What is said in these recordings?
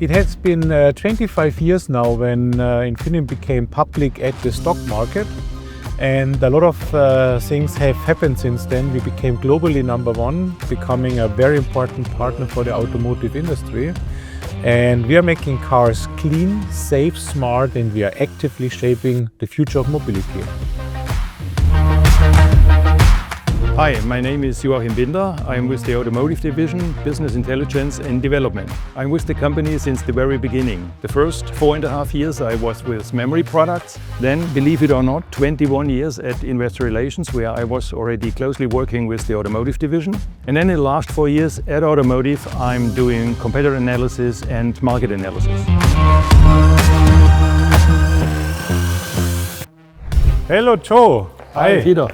It has been 25 years now when Infineon became public at the stock market, and a lot of things have happened since then. We became globally number one, becoming a very important partner for the automotive industry. And we are making cars clean, safe, smart, and we are actively shaping the future of mobility. Hi, my name is Joachim Binder. I'm with the Automotive Division, Business Intelligence and Development. I'm with the company since the very beginning. The first 4.5 years I was with memory products. Then, believe it or not, 21 years at Investor Relations, where I was already closely working with the Automotive Division. And then in the last 4 years at Automotive, I'm doing competitor analysis and market analysis. Hello, Joe. Hi, Peter.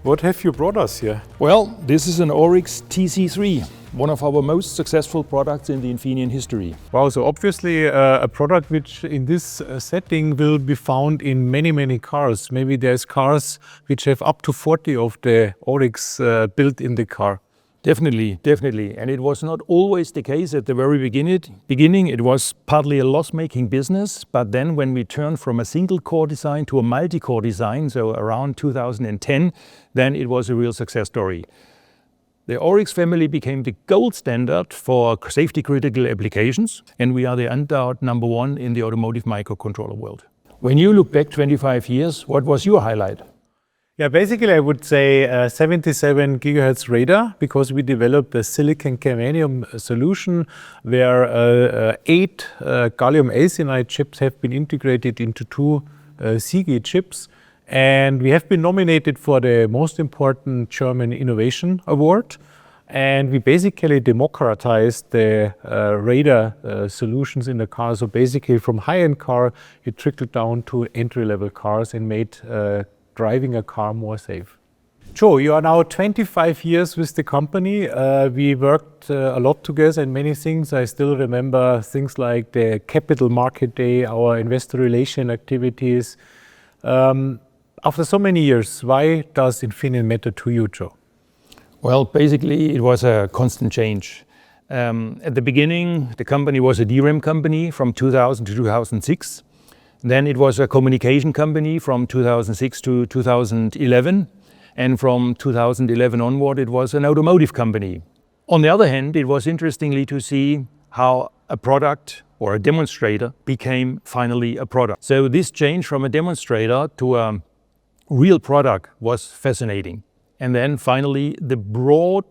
What have you brought us here? Well, this is an AURIX TC3, one of our most successful products in the Infineon history. Wow, so obviously a product which in this setting will be found in many cars. Maybe there's cars which have up to 40 of the AURIX built in the car. Definitely. And it was not always the case at the very beginning. It was partly a loss-making business, but then when we turned from a single core design to a multi-core design, so around 2010, then it was a real success story. The AURIX family became the gold standard for safety-critical applications, and we are the undoubted number one in the automotive microcontroller world. When you look back 25 years, what was your highlight? Yeah, basically I would say 77 gigahertz radar, because we developed a silicon germanium solution where 8 gallium arsenide chips have been integrated into 2 SiGe chips. And we have been nominated for the most important German Innovation Award. And we basically democratized the radar solutions in the car. So basically from high-end car, it trickled down to entry-level cars and made driving a car more safe. Joe, you are now 25 years with the company. We worked a lot together in many things. I still remember things like the Capital Market Day, our investor relation activities. After so many years, why does Infineon matter to you, Joe? Well, basically it was a constant change. At the beginning, the company was a DRAM company from 2000 to 2006. Then it was a communication company from 2006 to 2011. And from 2011 onward, it was an automotive company. On the other hand, it was interestingly to see how a product or a demonstrator became finally a product. So this change from a demonstrator to a real product was fascinating. And then finally, the broad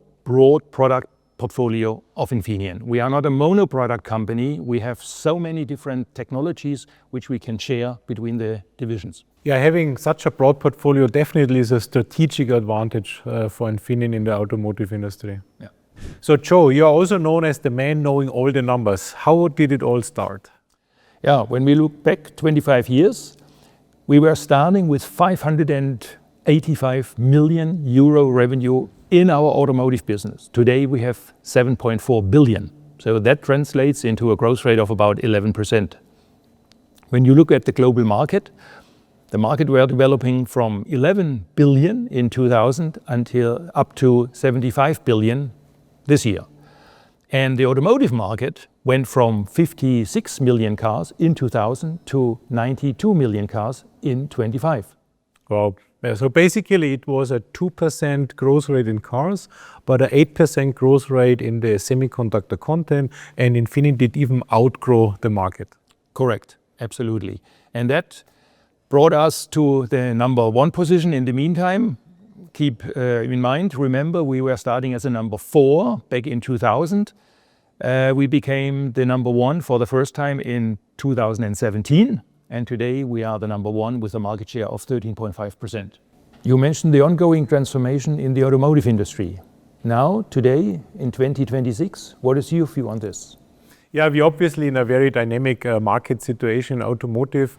product portfolio of Infineon. We are not a mono-product company. We have so many different technologies which we can share between the divisions. Yeah, having such a broad portfolio definitely is a strategic advantage for Infineon in the automotive industry. Yeah. So Joe, you are also known as the man knowing all the numbers. How did it all start? Yeah, when we look back 25 years, we were starting with 585 million euro revenue in our automotive business. Today we have 7.4 billion. So that translates into a growth rate of about 11%. When you look at the global market, the market we are developing from 11 billion in 2000 until up to 75 billion this year. And the automotive market went from 56 million cars in 2000 to 92 million cars in 25. Wow. So basically it was a 2% growth rate in cars, but an 8% growth rate in the semiconductor content, and Infineon did even outgrow the market. Correct, absolutely. And that brought us to the number one position in the meantime. Keep in mind, remember, we were starting as a number 4 back in 2000. We became the number 1 for the first time in 2017. And today we are the number 1 with a market share of 13.5%. You mentioned the ongoing transformation in the automotive industry. Now, today, in 2026, what is your view on this? Yeah, we're obviously in a very dynamic market situation in automotive.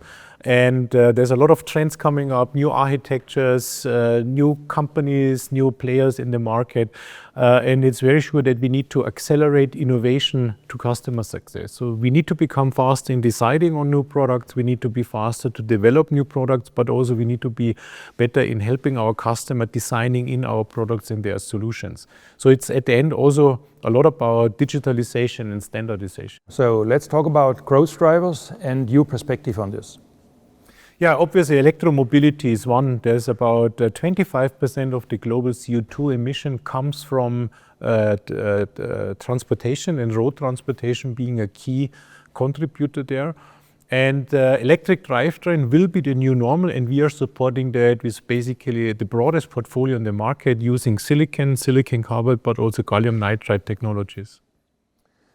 And there's a lot of trends coming up, new architectures, new companies, new players in the market. And it's very sure that we need to accelerate innovation to customer success. So we need to become faster in deciding on new products. We need to be faster to develop new products, but also we need to be better in helping our customer designing in our products and their solutions. So it's at the end also a lot about digitalization and standardization. So let's talk about growth drivers and your perspective on this. Yeah, obviously electromobility is one. There's about 25% of the global CO2 emission comes from transportation, and road transportation being a key contributor there. And electric drivetrain will be the new normal, and we are supporting that with basically the broadest portfolio in the market using silicon carbide, but also gallium nitride technologies.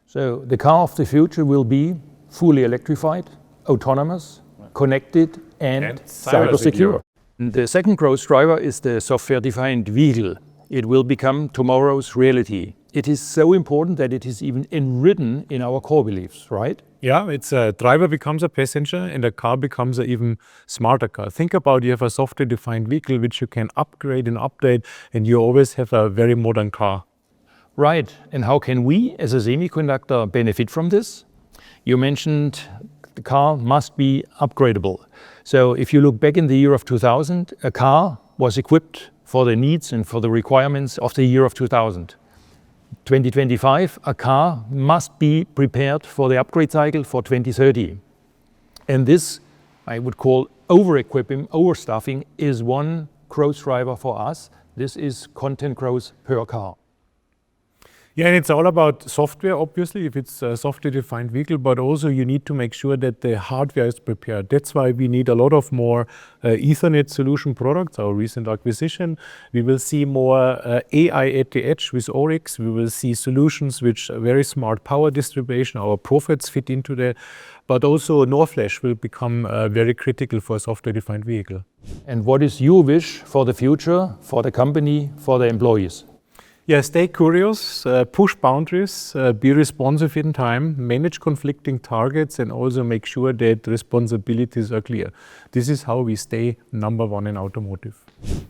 So the car of the future will be fully electrified, autonomous, connected and cyber secure. The second growth driver is the software-defined vehicle. It will become tomorrow's reality. It is so important that it is even written in our core beliefs, right? Yeah, it's a driver becomes a passenger and a car becomes an even smarter car. Think about you have a software-defined vehicle which you can upgrade and update, and you always have a very modern car. Right, and how can we as a semiconductor benefit from this? You mentioned the car must be upgradeable. So if you look back in the year of 2000, a car was equipped for the needs and for the requirements of the year of 2000. 2025, a car must be prepared for the upgrade cycle for 2030. And this, I would call over-equipping, overstaffing, is one growth driver for us. This is content growth per car. Yeah, and it's all about software, obviously, if it's a software-defined vehicle, but also you need to make sure that the hardware is prepared. That's why we need a lot of more Ethernet solution products, our recent acquisition. We will see more AI at the edge with AURIX. We will see solutions which are very smart power distribution. Our profits fit into that. But also NOR flash will become very critical for a software-defined vehicle. And what is your wish for the future, for the company, for the employees? Yeah, stay curious, push boundaries, be responsive in time, manage conflicting targets, and also make sure that responsibilities are clear. This is how we stay number one in automotive.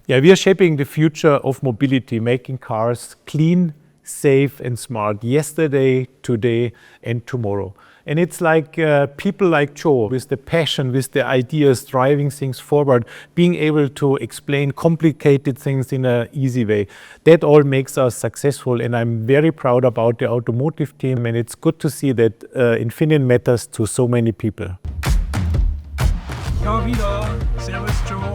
Yeah, we are shaping the future of mobility, making cars clean, safe, and smart yesterday, today, and tomorrow. And it's like people like Joe with the passion, with the ideas, driving things forward, being able to explain complicated things in an easy way. That all makes us successful, and I'm very proud about the automotive team, and it's good to see that Infineon matters to so many people. Ja, wieder. Servus, Joe.